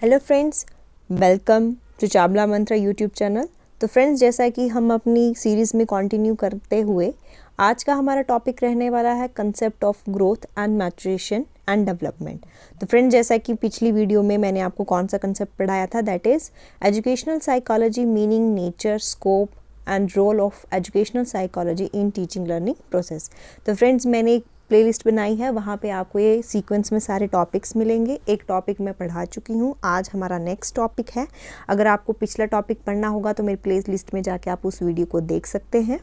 Hello friends, welcome to Chawla Mantra YouTube channel. तो friends, जैसा कि हम अपनी सीरीज़ में कंटिन्यू करते हुए आज का हमारा टॉपिक रहने वाला है concept of growth and maturation and development. तो फ्रेंड्स, जैसा कि पिछली वीडियो में मैंने आपको कौन सा कंसेप्ट पढ़ाया था, that is educational psychology meaning, nature, scope and role of educational psychology in teaching learning process. तो फ्रेंड्स, मैंने एक प्लेलिस्ट बनाई है, वहाँ पे आपको ये सीक्वेंस में सारे टॉपिक्स मिलेंगे। एक टॉपिक मैं पढ़ा चुकी हूँ, आज हमारा नेक्स्ट टॉपिक है। अगर आपको पिछला टॉपिक पढ़ना होगा तो मेरी प्लेलिस्ट में जाके आप उस वीडियो को देख सकते हैं।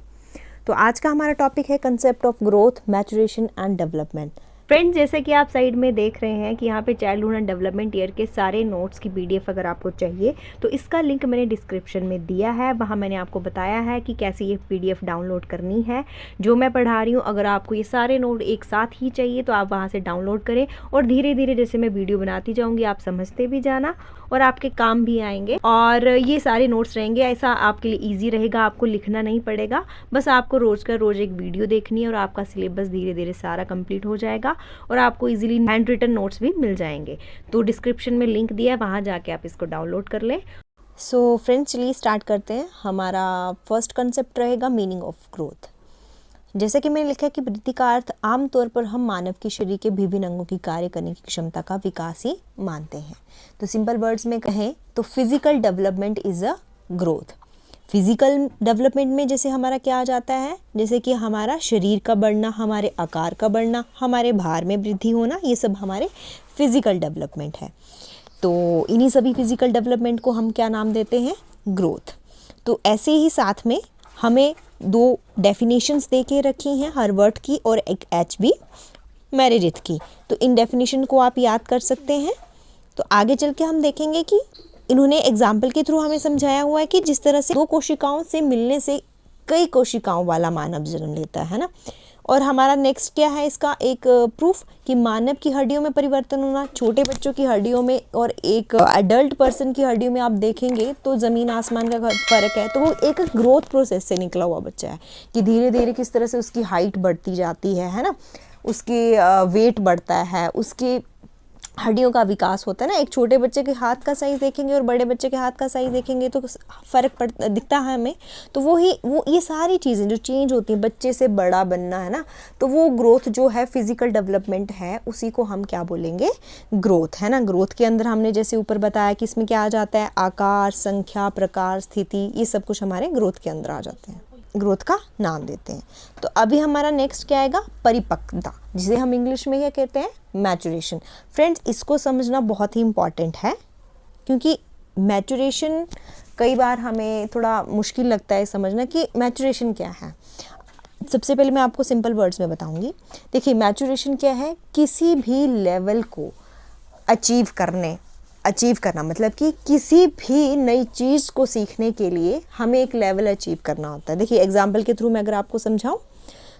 तो आज का हमारा टॉपिक है concept of growth, maturation and development. Friends, जैसे कि आप साइड में देख रहे हैं कि यहाँ पे चाइल्डहुड एंड डेवलपमेंट ईयर के सारे नोट्स की पीडीएफ अगर आपको चाहिए तो इसका लिंक मैंने डिस्क्रिप्शन में दिया है। वहाँ मैंने आपको बताया है कि कैसे ये पीडीएफ डाउनलोड करनी है जो मैं पढ़ा रही हूँ। अगर आपको ये सारे नोट एक साथ ही चाहिए तो आप वहाँ से डाउनलोड करें और धीरे धीरे जैसे मैं वीडियो बनाती जाऊँगी आप समझते भी जाना और आपके काम भी आएंगे। और ये सारे नोट्स रहेंगे, ऐसा आपके लिए ईजी रहेगा, आपको लिखना नहीं पड़ेगा। बस आपको रोज़ का रोज़ एक वीडियो देखनी है और आपका सिलेबस धीरे धीरे सारा कंप्लीट हो जाएगा और आपको इजीली हैंड रिटन नोट्स भी मिल जाएंगे। तो डिस्क्रिप्शन में लिंक दिया है, वहाँ जाके आप इसको डाउनलोड कर लें। सो फ्रेंड्स, चलिए स्टार्ट करते हैं। हमारा फर्स्ट कंसेप्ट रहेगा मीनिंग ऑफ ग्रोथ। जैसे कि मैंने लिखा है कि वृद्धि का अर्थ आमतौर पर हम मानव के शरीर के विभिन्न अंगों की कार्य करने की क्षमता का विकास ही मानते हैं। तो सिंपल वर्ड्स में कहें तो physical development is a growth. Physical development में जैसे हमारा क्या आ जाता है, जैसे कि हमारा शरीर का बढ़ना, हमारे आकार का बढ़ना, हमारे भार में वृद्धि होना, ये सब हमारे फिजिकल डेवलपमेंट है। तो इन्हीं सभी फिजिकल डेवलपमेंट को हम क्या नाम देते हैं, ग्रोथ। तो ऐसे ही साथ में हमें दो डेफिनेशंस दे के रखी हैं, हार्वर्ड की और एक HB मेरेडिथ की। तो इन डेफिनेशन को आप याद कर सकते हैं। तो आगे चल के हम देखेंगे कि इन्होंने एग्जाम्पल के थ्रू हमें समझाया हुआ है कि जिस तरह से दो कोशिकाओं से मिलने से कई कोशिकाओं वाला मानव जन्म लेता है ना। और हमारा नेक्स्ट क्या है इसका एक प्रूफ कि मानव की हड्डियों में परिवर्तन होना, छोटे बच्चों की हड्डियों में और एक एडल्ट पर्सन की हड्डियों में आप देखेंगे तो ज़मीन आसमान का फ़र्क है। तो वो एक ग्रोथ प्रोसेस से निकला हुआ बच्चा है कि धीरे धीरे किस तरह से उसकी हाइट बढ़ती जाती है ना, उसके वेट बढ़ता है, उसके हड्डियों का विकास होता है ना। एक छोटे बच्चे के हाथ का साइज़ देखेंगे और बड़े बच्चे के हाथ का साइज़ देखेंगे तो फ़र्क दिखता है हमें। तो वो ये सारी चीज़ें जो चेंज होती हैं, बच्चे से बड़ा बनना है ना, तो वो ग्रोथ जो है फिजिकल डेवलपमेंट है, उसी को हम क्या बोलेंगे, ग्रोथ है ना। ग्रोथ के अंदर हमने जैसे ऊपर बताया कि इसमें क्या आ जाता है, आकार, संख्या, प्रकार, स्थिति, ये सब कुछ हमारे ग्रोथ के अंदर आ जाते हैं, ग्रोथ का नाम देते हैं। तो अभी हमारा नेक्स्ट क्या आएगा, परिपक्वता, जिसे हम इंग्लिश में क्या कहते हैं, मैचुरेशन। फ्रेंड्स, इसको समझना बहुत ही इम्पॉर्टेंट है क्योंकि मैचुरेशन कई बार हमें थोड़ा मुश्किल लगता है समझना कि मैचुरेशन क्या है। सबसे पहले मैं आपको सिंपल वर्ड्स में बताऊंगी। देखिए, मैचुरेशन क्या है, किसी भी लेवल को अचीव करना, मतलब कि किसी भी नई चीज़ को सीखने के लिए हमें एक लेवल अचीव करना होता है। देखिए, एग्जाम्पल के थ्रू मैं अगर आपको समझाऊं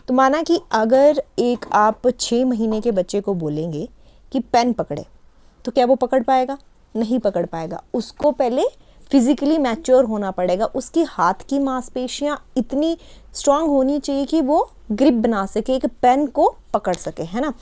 तो माना कि अगर एक आप 6 महीने के बच्चे को बोलेंगे कि पेन पकड़े, तो क्या वो पकड़ पाएगा? नहीं पकड़ पाएगा। उसको पहले फिजिकली मैच्योर होना पड़ेगा, उसकी हाथ की मांसपेशियां इतनी स्ट्रांग होनी चाहिए कि वो ग्रिप बना सके, एक पेन को पकड़ सके, है ना।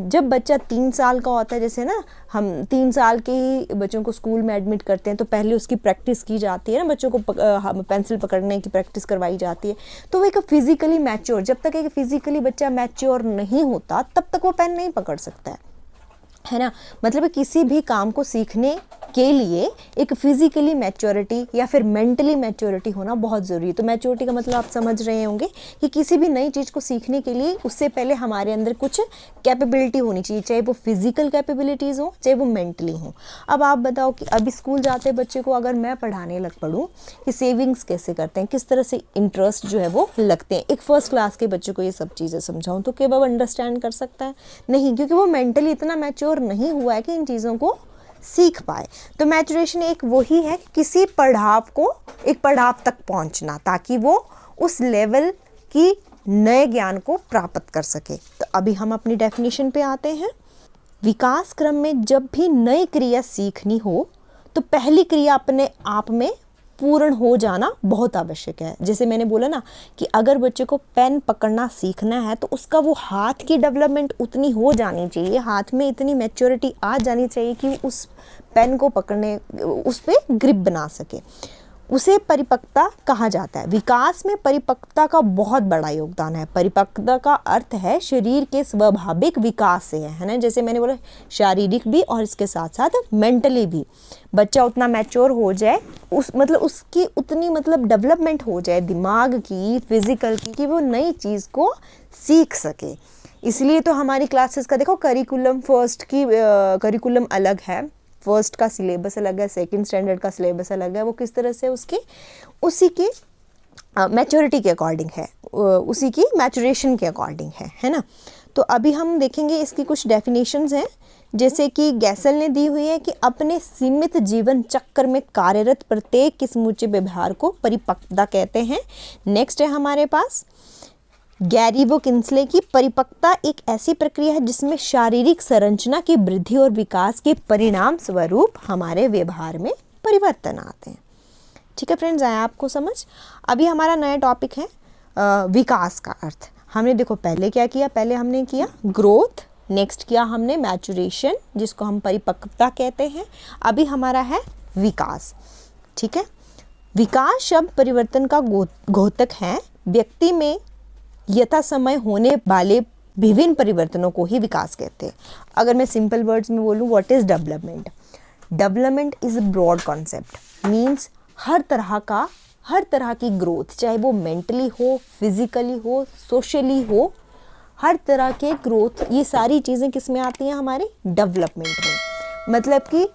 जब बच्चा 3 साल का होता है, जैसे ना हम 3 साल के ही बच्चों को स्कूल में एडमिट करते हैं तो पहले उसकी प्रैक्टिस की जाती है ना, बच्चों को पेंसिल पकड़ने की प्रैक्टिस करवाई जाती है। तो वो एक फिजिकली मैच्योर, जब तक एक फिजिकली बच्चा मैच्योर नहीं होता तब तक वो पेन नहीं पकड़ सकता है ना। मतलब किसी भी काम को सीखने के लिए एक फिजिकली मैच्योरिटी या फिर मेंटली मैच्योरिटी होना बहुत ज़रूरी है। तो मैच्योरिटी का मतलब आप समझ रहे होंगे कि किसी भी नई चीज़ को सीखने के लिए उससे पहले हमारे अंदर कुछ कैपेबिलिटी होनी चाहिए, चाहे वो फिजिकल कैपेबिलिटीज़ हो चाहे वो मेंटली हो। अब आप बताओ कि अभी स्कूल जाते बच्चे को अगर मैं पढ़ाने लग पड़ूँ कि सेविंग्स कैसे करते हैं, किस तरह से इंटरेस्ट जो है वो लगते हैं, एक फर्स्ट क्लास के बच्चे को ये सब चीज़ें समझाऊँ तो क्या वो अंडरस्टैंड कर सकता है? नहीं, क्योंकि वो मेंटली इतना मैच्योर नहीं हुआ है कि इन चीज़ों को सीख पाए। तो मैचुरेशन एक वही है कि किसी पड़ाव को, एक पड़ाव तक पहुंचना ताकि वो उस लेवल की नए ज्ञान को प्राप्त कर सके। तो अभी हम अपनी डेफिनेशन पे आते हैं। विकास क्रम में जब भी नई क्रिया सीखनी हो तो पहली क्रिया अपने आप में पूर्ण हो जाना बहुत आवश्यक है। जैसे मैंने बोला ना कि अगर बच्चे को पेन पकड़ना सीखना है तो उसका वो हाथ की डेवलपमेंट उतनी हो जानी चाहिए, हाथ में इतनी मैच्योरिटी आ जानी चाहिए कि उस पेन को पकड़ने, उस पर ग्रिप बना सके, उसे परिपक्वता कहा जाता है। विकास में परिपक्वता का बहुत बड़ा योगदान है। परिपक्वता का अर्थ है शरीर के स्वाभाविक विकास से है ना, जैसे मैंने बोला शारीरिक भी और इसके साथ साथ मेंटली भी। बच्चा उतना मैच्योर हो जाए, उसकी उतनी डेवलपमेंट हो जाए दिमाग की, फिजिकल की, कि वो नई चीज़ को सीख सके। इसलिए तो हमारी क्लासेस का देखो करिकुलम, फर्स्ट की करिकुलम अलग है, फर्स्ट का सिलेबस अलग है, सेकंड स्टैंडर्ड का सिलेबस अलग है। वो किस तरह से उसी की मैच्योरिटी के अकॉर्डिंग है, उसी की मैचुरेशन के अकॉर्डिंग है ना। तो अभी हम देखेंगे इसकी कुछ डेफिनेशंस हैं, जैसे कि गैसल ने दी हुई है कि अपने सीमित जीवन चक्र में कार्यरत प्रत्येक के समूचे व्यवहार को परिपक्वता कहते हैं। नेक्स्ट है हमारे पास गैरी वो किंसले की परिपक्वता एक ऐसी प्रक्रिया है जिसमें शारीरिक संरचना की वृद्धि और विकास के परिणाम स्वरूप हमारे व्यवहार में परिवर्तन आते हैं। ठीक है फ्रेंड्स, आया आपको समझ। अभी हमारा नया टॉपिक है विकास का अर्थ। हमने देखो पहले क्या किया, पहले हमने किया ग्रोथ, नेक्स्ट किया हमने मैचुरेशन जिसको हम परिपक्वता कहते हैं। अभी हमारा है विकास। ठीक है, विकास शब्द परिवर्तन का घोतक है। व्यक्ति में यथा समय होने वाले विभिन्न परिवर्तनों को ही विकास कहते हैं। अगर मैं सिंपल वर्ड्स में बोलूँ, what is development? Development is a broad concept, means हर तरह की ग्रोथ, चाहे वो मेंटली हो, फिजिकली हो, सोशली हो, हर तरह के ग्रोथ, ये सारी चीज़ें किस में आती हैं? हमारे डेवलपमेंट में। मतलब कि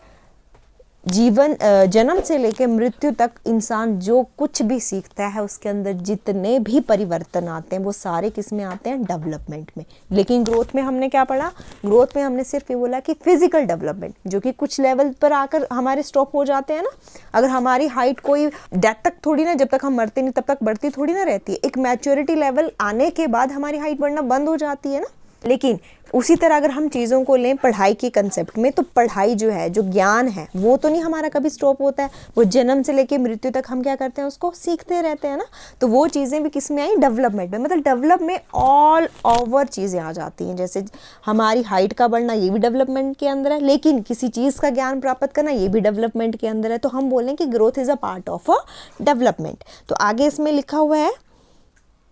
जीवन जन्म से लेकर मृत्यु तक इंसान जो कुछ भी सीखता है उसके अंदर जितने भी परिवर्तन आते हैं वो सारे किस में आते हैं? डेवलपमेंट में। लेकिन ग्रोथ में हमने क्या पढ़ा? ग्रोथ में हमने सिर्फ ये बोला कि फिजिकल डेवलपमेंट, जो कि कुछ लेवल पर आकर हमारे स्टॉप हो जाते हैं ना। अगर हमारी हाइट कोई डेथ तक थोड़ी ना, जब तक हम मरते नहीं तब तक बढ़ती थोड़ी ना रहती है। एक मैच्योरिटी लेवल आने के बाद हमारी हाइट बढ़ना बंद हो जाती है ना। लेकिन उसी तरह अगर हम चीज़ों को लें पढ़ाई के कंसेप्ट में, तो पढ़ाई जो है, जो ज्ञान है, वो तो नहीं हमारा कभी स्टॉप होता है। वो जन्म से लेकर मृत्यु तक हम क्या करते हैं? उसको सीखते रहते हैं ना। तो वो चीज़ें भी किस में आई? डेवलपमेंट में। मतलब डेवलप में ऑल ओवर चीज़ें आ जाती हैं। जैसे हमारी हाइट का बढ़ना, ये भी डेवलपमेंट के अंदर है। लेकिन किसी चीज़ का ज्ञान प्राप्त करना, ये भी डेवलपमेंट के अंदर है। तो हम बोलें कि growth is a part of a development. तो आगे इसमें लिखा हुआ है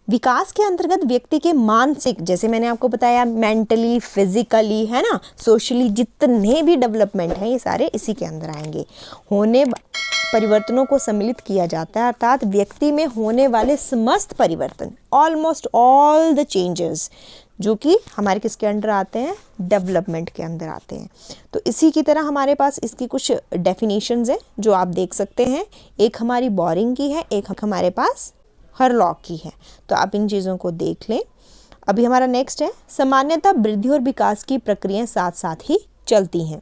विकास के अंतर्गत व्यक्ति के मानसिक, जैसे मैंने आपको बताया मेंटली, फिजिकली, है ना, सोशली, जितने भी डेवलपमेंट हैं ये सारे इसी के अंदर आएंगे। होने परिवर्तनों को सम्मिलित किया जाता है, अर्थात व्यक्ति में होने वाले समस्त परिवर्तन, ऑलमोस्ट ऑल द चेंजेस, जो कि हमारे किसके अंडर आते हैं? डेवलपमेंट के अंदर आते हैं। तो इसी की तरह हमारे पास इसकी कुछ डेफिनेशंस हैं जो आप देख सकते हैं। एक हमारी बोरिंग की है, एक हमारे पास हरलॉक की है। तो आप इन चीज़ों को देख लें। अभी हमारा नेक्स्ट है सामान्यतः वृद्धि और विकास की प्रक्रियाएं साथ साथ ही चलती हैं।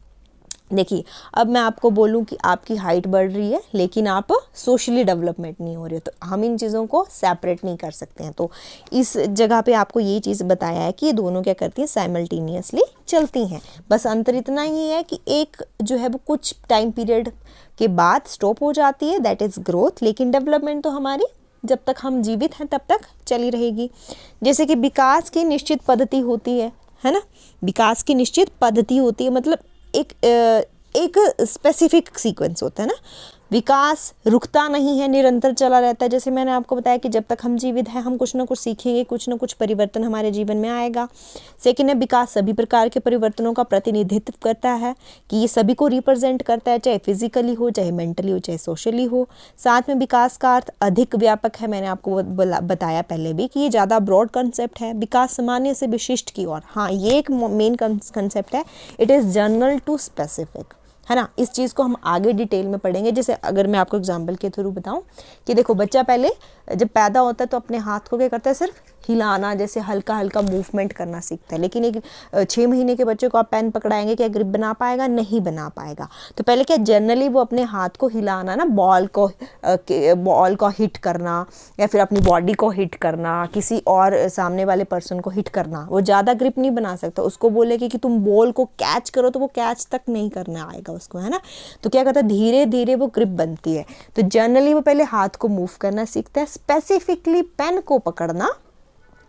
देखिए, अब मैं आपको बोलूं कि आपकी हाइट बढ़ रही है लेकिन आप सोशली डेवलपमेंट नहीं हो रहे हो, तो हम इन चीज़ों को सेपरेट नहीं कर सकते हैं। तो इस जगह पे आपको ये चीज़ बताया है कि ये दोनों क्या करती हैं? साइमल्टेनियसली चलती हैं। बस अंतर इतना ही है कि एक जो है वो कुछ टाइम पीरियड के बाद स्टॉप हो जाती है, दैट इज़ ग्रोथ। लेकिन डेवलपमेंट तो हमारी जब तक हम जीवित हैं तब तक चली रहेगी। जैसे कि विकास की निश्चित पद्धति होती है ना। विकास की निश्चित पद्धति होती है, मतलब एक स्पेसिफिक सीक्वेंस होता है ना। विकास रुकता नहीं है, निरंतर चला रहता है। जैसे मैंने आपको बताया कि जब तक हम जीवित हैं हम कुछ ना कुछ सीखेंगे, कुछ ना कुछ परिवर्तन हमारे जीवन में आएगा। सेकेंड है विकास सभी प्रकार के परिवर्तनों का प्रतिनिधित्व करता है, कि ये सभी को रिप्रेजेंट करता है, चाहे फिजिकली हो, चाहे मेंटली हो, चाहे सोशली हो। साथ में विकास का अर्थ अधिक व्यापक है, मैंने आपको बताया पहले भी कि ये ज़्यादा ब्रॉड कंसेप्ट है। विकास सामान्य से विशिष्ट की ओर, हाँ ये एक मेन कंसेप्ट है, it is general to specific, है ना। इस चीज़ को हम आगे डिटेल में पढ़ेंगे। जैसे अगर मैं आपको एग्जांपल के थ्रू बताऊं कि देखो बच्चा पहले जब पैदा होता है तो अपने हाथ को क्या करता है? सिर्फ हिलाना, जैसे हल्का हल्का मूवमेंट करना सीखता है। लेकिन एक 6 महीने के बच्चे को आप पेन पकड़ाएंगे, क्या ग्रिप बना पाएगा? नहीं बना पाएगा। तो पहले क्या जनरली वो अपने हाथ को हिलाना ना, बॉल को हिट करना या फिर अपनी बॉडी को हिट करना, किसी और सामने वाले पर्सन को हिट करना, वो ज़्यादा ग्रिप नहीं बना सकता। उसको बोलेगी कि तुम बॉल को कैच करो तो वो कैच तक नहीं करना आएगा उसको, है ना। तो क्या करता है, धीरे धीरे वो ग्रिप बनती है। तो जनरली वो पहले हाथ को मूव करना सीखता है। स्पेसिफिकली पेन को पकड़ना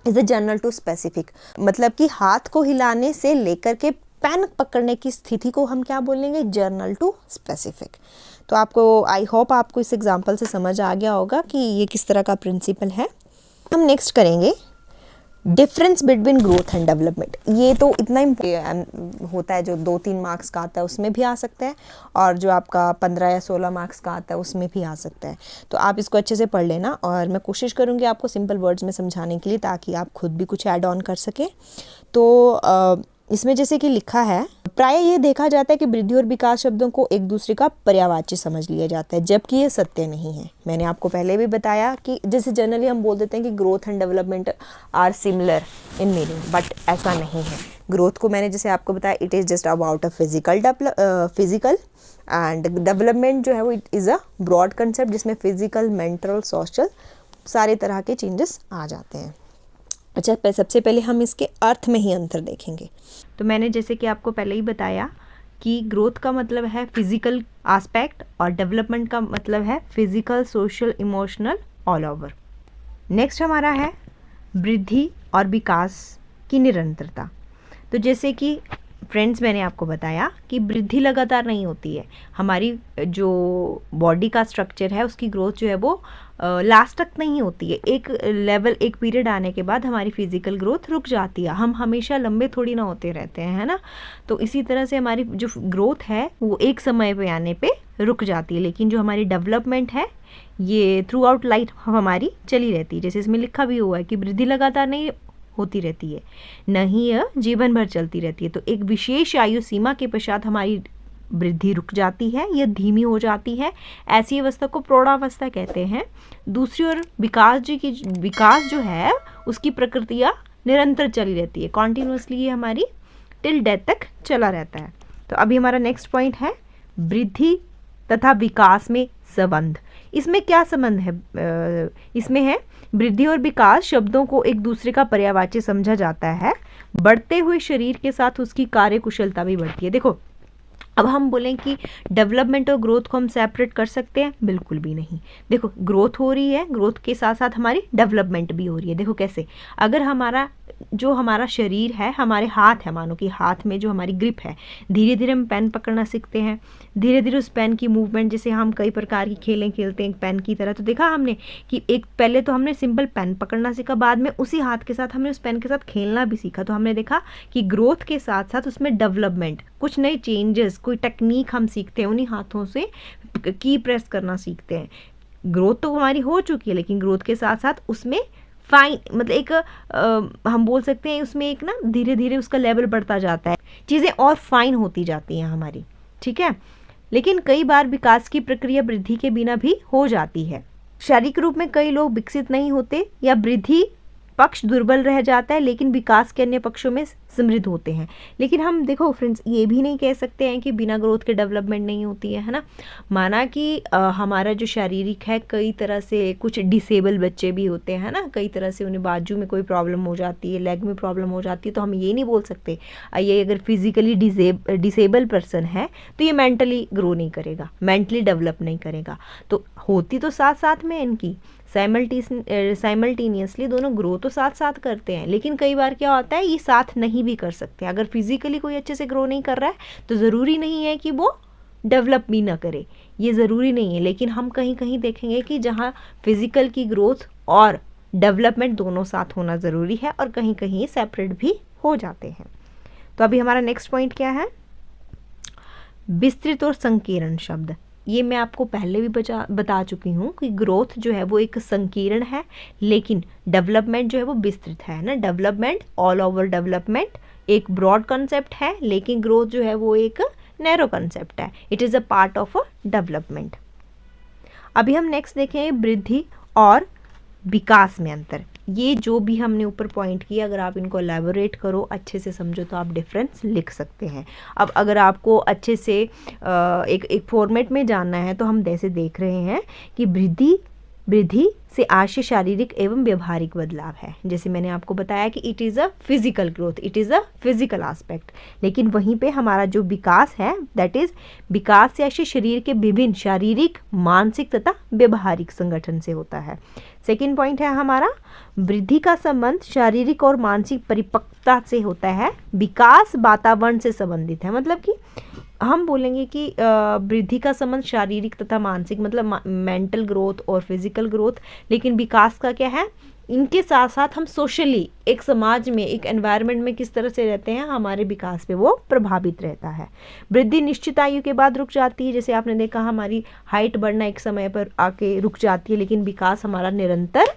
is a general to specific, मतलब कि हाथ को हिलाने से लेकर के पेन पकड़ने की स्थिति को हम क्या बोलेंगे? General to specific. तो आपको, आई होप आपको इस एग्जांपल से समझ आ गया होगा कि ये किस तरह का प्रिंसिपल है। हम नेक्स्ट करेंगे difference between growth and development. ये तो इतना होता है, जो 2-3 मार्क्स का आता है उसमें भी आ सकता है, और जो आपका 15 या 16 मार्क्स का आता है उसमें भी आ सकता है। तो आप इसको अच्छे से पढ़ लेना, और मैं कोशिश करूँगी आपको सिंपल वर्ड्स में समझाने के लिए, ताकि आप खुद भी कुछ ऐड ऑन कर सकें। तो इसमें जैसे कि लिखा है, प्राय ये देखा जाता है कि वृद्धि और विकास शब्दों को एक दूसरे का पर्यायवाची समझ लिया जाता है, जबकि ये सत्य नहीं है। मैंने आपको पहले भी बताया कि जैसे जनरली हम बोल देते हैं कि growth and development are similar in meaning, but ऐसा नहीं है। ग्रोथ को मैंने जैसे आपको बताया, it is just about a physical and development जो है वो it is a broad concept, जिसमें फिजिकल, मेंटल, सोशल सारे तरह के चेंजेस आ जाते हैं। अच्छा, सबसे पहले हम इसके अर्थ में ही अंतर देखेंगे। तो मैंने जैसे कि आपको पहले ही बताया कि ग्रोथ का मतलब है फिजिकल एस्पेक्ट, और डेवलपमेंट का मतलब है physical, social, emotional, all over. Next हमारा है वृद्धि और विकास की निरंतरता। तो जैसे कि फ्रेंड्स, मैंने आपको बताया कि वृद्धि लगातार नहीं होती है। हमारी जो बॉडी का स्ट्रक्चर है उसकी ग्रोथ जो है वो लास्ट तक नहीं होती है। एक लेवल, एक पीरियड आने के बाद हमारी फिजिकल ग्रोथ रुक जाती है। हम हमेशा लंबे थोड़ी ना होते रहते हैं, है ना। तो इसी तरह से हमारी जो ग्रोथ है वो एक समय पे आने पे रुक जाती है, लेकिन जो हमारी डेवलपमेंट है ये थ्रू आउट लाइफ हमारी चली रहती है। जैसे इसमें लिखा भी हुआ है कि वृद्धि लगातार नहीं होती रहती है, नहीं यह जीवन भर चलती रहती है। तो एक विशेष आयु सीमा के पश्चात हमारी वृद्धि रुक जाती है, यह धीमी हो जाती है। ऐसी अवस्था को प्रौढ़ावस्था कहते हैं। दूसरी ओर विकास जो है उसकी प्रक्रिया निरंतर चली रहती है, कॉन्टिन्यूसली ये हमारी टिल डेथ तक चला रहता है। तो अभी हमारा नेक्स्ट पॉइंट है वृद्धि तथा विकास में संबंध। इसमें क्या संबंध है? इसमें है वृद्धि और विकास शब्दों को एक दूसरे का पर्यायवाची समझा जाता है। बढ़ते हुए शरीर के साथ उसकी कार्यकुशलता भी बढ़ती है। देखो, अब हम बोलें कि डेवलपमेंट और ग्रोथ को हम सेपरेट कर सकते हैं? बिल्कुल भी नहीं। देखो, ग्रोथ हो रही है, ग्रोथ के साथ साथ हमारी डेवलपमेंट भी हो रही है। देखो कैसे, अगर हमारा शरीर है, हमारे हाथ है, मानो कि हाथ में जो हमारी ग्रिप है, धीरे धीरे हम पेन पकड़ना सीखते हैं। धीरे धीरे उस पेन की मूवमेंट, जैसे हम कई प्रकार की खेलें खेलते हैं पेन की तरह, तो देखा हमने कि एक पहले तो हमने सिंपल पेन पकड़ना सीखा, बाद में उसी हाथ के साथ हमने उस पेन के साथ खेलना भी सीखा। तो हमने देखा कि ग्रोथ के साथ साथ उसमें डेवलपमेंट, कुछ नए चेंजेस, कोई टेक्निक हम सीखते हैं, उन्हीं हाथों से की प्रेस करना सीखते हैं। ग्रोथ तो हमारी हो चुकी है, लेकिन ग्रोथ के साथ साथ उसमें फाइन, मतलब एक हम बोल सकते हैं उसमें एक ना धीरे धीरे उसका लेवल बढ़ता जाता है, चीज़ें और फाइन होती जाती हैं हमारी, ठीक है। लेकिन कई बार विकास की प्रक्रिया वृद्धि के बिना भी हो जाती है। शारीरिक रूप में कई लोग विकसित नहीं होते, या वृद्धि पक्ष दुर्बल रह जाता है, लेकिन विकास के अन्य पक्षों में समृद्ध होते हैं। लेकिन हम देखो फ्रेंड्स, ये भी नहीं कह सकते हैं कि बिना ग्रोथ के डेवलपमेंट नहीं होती है ना। माना कि हमारा जो शारीरिक है, कई तरह से कुछ डिसेबल बच्चे भी होते हैं ना, कई तरह से उन्हें बाजू में कोई प्रॉब्लम हो जाती है, लेग में प्रॉब्लम हो जाती है, तो हम ये नहीं बोल सकते ये अगर फिजिकली डिसेबल पर्सन है तो ये मेंटली ग्रो नहीं करेगा, मेंटली डेवलप नहीं करेगा। तो होती तो साथ साथ में इनकी साइमल्टेनियसली दोनों ग्रो तो साथ साथ करते हैं, लेकिन कई बार क्या होता है ये साथ नहीं भी कर सकते। अगर फिजिकली कोई अच्छे से ग्रो नहीं कर रहा है तो ज़रूरी नहीं है कि वो डेवलप भी ना करे, ये ज़रूरी नहीं है। लेकिन हम कहीं कहीं देखेंगे कि जहाँ फिजिकल की ग्रोथ और डेवलपमेंट दोनों साथ होना ज़रूरी है, और कहीं कहीं सेपरेट भी हो जाते हैं। तो अभी हमारा नेक्स्ट पॉइंट क्या है? विस्तृत और संकीर्ण शब्द। ये मैं आपको पहले भी बता चुकी हूँ कि ग्रोथ जो है वो एक संकीर्ण है, लेकिन डेवलपमेंट जो है वो विस्तृत है ना। डेवलपमेंट, ऑल ओवर डेवलपमेंट एक ब्रॉड कंसेप्ट है, लेकिन ग्रोथ जो है वो एक नैरो कंसेप्ट है। It is a part of a development. अभी हम नेक्स्ट देखें वृद्धि और विकास में अंतर। ये जो भी हमने ऊपर पॉइंट किया, अगर आप इनको एलैबोरेट करो, अच्छे से समझो, तो आप डिफरेंस लिख सकते हैं। अब अगर आपको अच्छे से एक फॉर्मेट में जानना है तो हम जैसे देख रहे हैं कि वृद्धि से आशय शारीरिक एवं व्यवहारिक बदलाव है। जैसे मैंने आपको बताया कि it is a physical growth, it is a physical aspect. लेकिन वहीं पे हमारा जो विकास है दैट इज विकास से आशय शरीर के विभिन्न शारीरिक, मानसिक तथा व्यवहारिक संगठन से होता है। सेकेंड पॉइंट है हमारा, वृद्धि का संबंध शारीरिक और मानसिक परिपक्वता से होता है, विकास वातावरण से संबंधित है। मतलब कि हम बोलेंगे कि वृद्धि का संबंध शारीरिक तथा मानसिक, मतलब मेंटल ग्रोथ और फिजिकल ग्रोथ, लेकिन विकास का क्या है, इनके साथ साथ हम सोशली एक समाज में, एक एनवायरनमेंट में किस तरह से रहते हैं, हमारे विकास पे वो प्रभावित रहता है। वृद्धि निश्चित आयु के बाद रुक जाती है, जैसे आपने देखा हमारी हाइट बढ़ना एक समय पर आके रुक जाती है, लेकिन विकास हमारा निरंतर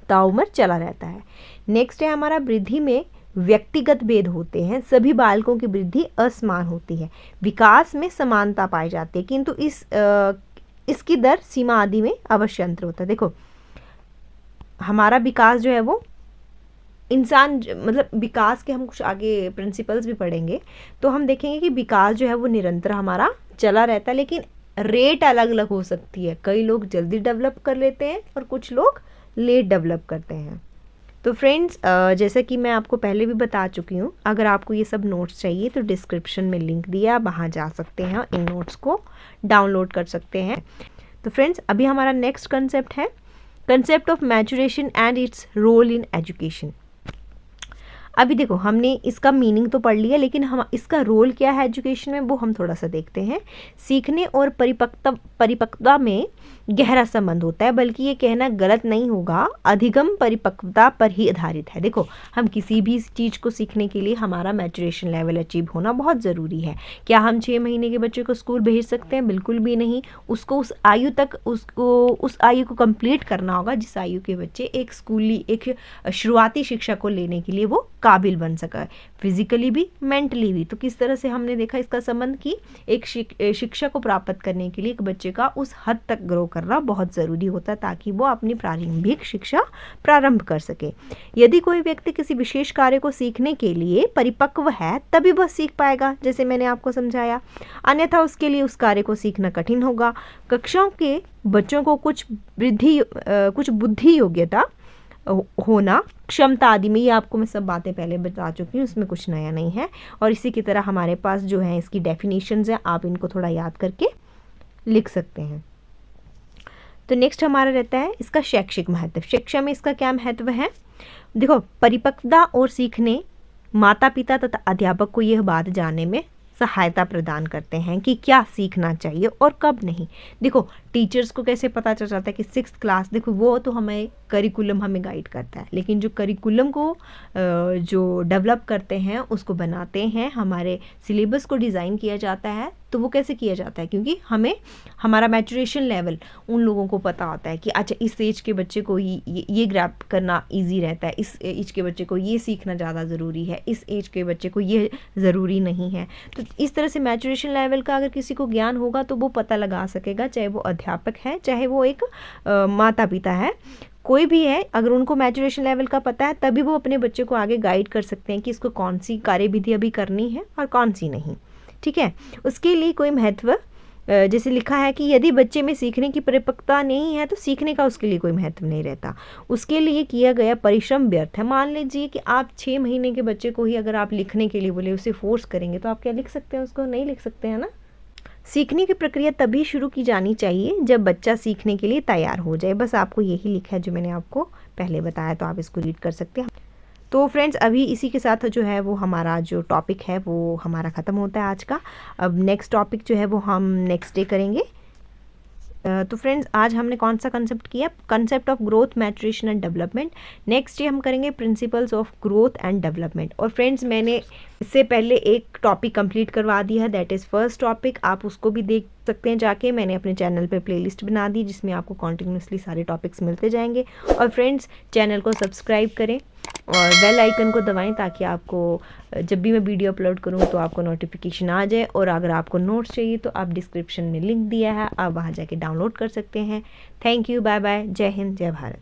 ताउम्र चला रहता है। नेक्स्ट है हमारा, वृद्धि में व्यक्तिगत भेद होते हैं, सभी बालकों की वृद्धि असमान होती है, विकास में समानता पाई जाती है, किंतु इसकी दर, सीमा आदि में अवश्य अंतर होता है। देखो हमारा विकास जो है वो इंसान, मतलब विकास के हम कुछ आगे प्रिंसिपल्स भी पढ़ेंगे, तो हम देखेंगे कि विकास जो है वो निरंतर हमारा चला रहता है, लेकिन रेट अलग अलग हो सकती है। कई लोग जल्दी डेवलप कर लेते हैं और कुछ लोग लेट डेवलप करते हैं। तो फ्रेंड्स, जैसे कि मैं आपको पहले भी बता चुकी हूँ, अगर आपको ये सब नोट्स चाहिए तो डिस्क्रिप्शन में लिंक दिया, वहाँ जा सकते हैं, इन नोट्स को डाउनलोड कर सकते हैं। तो फ्रेंड्स, अभी हमारा नेक्स्ट कंसेप्ट है concept of maturation and its role in education. अभी देखो हमने इसका मीनिंग तो पढ़ लिया, लेकिन हम इसका रोल क्या है एजुकेशन में वो हम थोड़ा सा देखते हैं। सीखने और परिपक्वता में गहरा संबंध होता है, बल्कि ये कहना गलत नहीं होगा, अधिगम परिपक्वता पर ही आधारित है। देखो हम किसी भी चीज़ को सीखने के लिए हमारा मैचुरेशन लेवल अचीव होना बहुत ज़रूरी है। क्या हम 6 महीने के बच्चे को स्कूल भेज सकते हैं? बिल्कुल भी नहीं। उसको उस आयु तक, उस आयु को कंप्लीट करना होगा जिस आयु के बच्चे एक शुरुआती शिक्षा को लेने के लिए वो काबिल बन सका, फिजिकली भी, मेंटली भी। तो किस तरह से हमने देखा इसका संबंध कि एक शिक्षा को प्राप्त करने के लिए एक बच्चे का उस हद तक ग्रो करना बहुत ज़रूरी होता है, ताकि वो अपनी प्रारंभिक शिक्षा प्रारंभ कर सके। यदि कोई व्यक्ति किसी विशेष कार्य को सीखने के लिए परिपक्व है तभी वह सीख पाएगा, जैसे मैंने आपको समझाया, अन्यथा उसके लिए उस कार्य को सीखना कठिन होगा। कक्षाओं के बच्चों को कुछ बुद्धि योग्यता होना, क्षमता आदि में, ये आपको मैं सब बातें पहले बता चुकी हूँ, इसमें कुछ नया नहीं है। और इसी की तरह हमारे पास जो है इसकी डेफिनेशंस हैं, आप इनको थोड़ा याद करके लिख सकते हैं। तो नेक्स्ट हमारा रहता है इसका शैक्षिक महत्व। शिक्षा में इसका क्या महत्व है? देखो, परिपक्वता और सीखने माता पिता तथा अध्यापक को यह बात जानने में सहायता प्रदान करते हैं कि क्या सीखना चाहिए और कब नहीं। देखो टीचर्स को कैसे पता चल जाता है कि 6th क्लास, देखो वो तो हमें करिकुलम हमें गाइड करता है, लेकिन जो करिकुलम को जो डेवलप करते हैं, उसको बनाते हैं, हमारे सिलेबस को डिज़ाइन किया जाता है, तो वो कैसे किया जाता है? क्योंकि हमें हमारा मैचुरेशन लेवल उन लोगों को पता होता है कि अच्छा इस एज के बच्चे को ये ग्रैब करना इजी रहता है, इस एज के बच्चे को ये सीखना ज़्यादा ज़रूरी है, इस एज के बच्चे को ये ज़रूरी नहीं है। तो इस तरह से मैचुरेशन लेवल का अगर किसी को ज्ञान होगा तो वो पता लगा सकेगा, चाहे वो अध्यापक है, चाहे वो एक माता पिता है, कोई भी है, अगर उनको मैचुरेशन लेवल का पता है तभी वो अपने बच्चे को आगे गाइड कर सकते हैं कि इसको कौन सी कार्यविधि अभी करनी है और कौन सी नहीं। ठीक है, उसके लिए कोई महत्व, जैसे लिखा है कि यदि बच्चे में सीखने की परिपक्वता नहीं है तो सीखने का उसके लिए कोई महत्व नहीं रहता, उसके लिए किया गया परिश्रम व्यर्थ है। मान लीजिए कि आप 6 महीने के बच्चे को ही अगर आप लिखने के लिए बोले, उसे फोर्स करेंगे, तो आप क्या लिख सकते हैं? उसको नहीं लिख सकते हैं ना। सीखने की प्रक्रिया तभी शुरू की जानी चाहिए जब बच्चा सीखने के लिए तैयार हो जाए। बस आपको यही लिखा है जो मैंने आपको पहले बताया, तो आप इसको रीड कर सकते हैं। तो फ्रेंड्स, अभी इसी के साथ जो है वो हमारा जो टॉपिक है वो हमारा ख़त्म होता है आज का। अब नेक्स्ट टॉपिक जो है वो हम नेक्स्ट डे करेंगे। तो फ्रेंड्स, आज हमने कौन सा कंसेप्ट किया? Concept of growth, maturation and development. Next day हम करेंगे principles of growth and development. और फ्रेंड्स, मैंने इससे पहले एक टॉपिक कंप्लीट करवा दिया है, दैट इज़ फर्स्ट टॉपिक। आप उसको भी देख सकते हैं जाके, मैंने अपने चैनल पे प्लेलिस्ट बना दी जिसमें आपको कॉन्टिन्यूसली सारे टॉपिक्स मिलते जाएंगे। और फ्रेंड्स, चैनल को सब्सक्राइब करें और बेल आइकन को दबाएं ताकि आपको जब भी मैं वीडियो अपलोड करूं तो आपको नोटिफिकेशन आ जाए। और अगर आपको नोट्स चाहिए तो आप डिस्क्रिप्शन में लिंक दिया है, आप वहां जाके डाउनलोड कर सकते हैं। थैंक यू, बाय बाय, जय हिंद, जय भारत।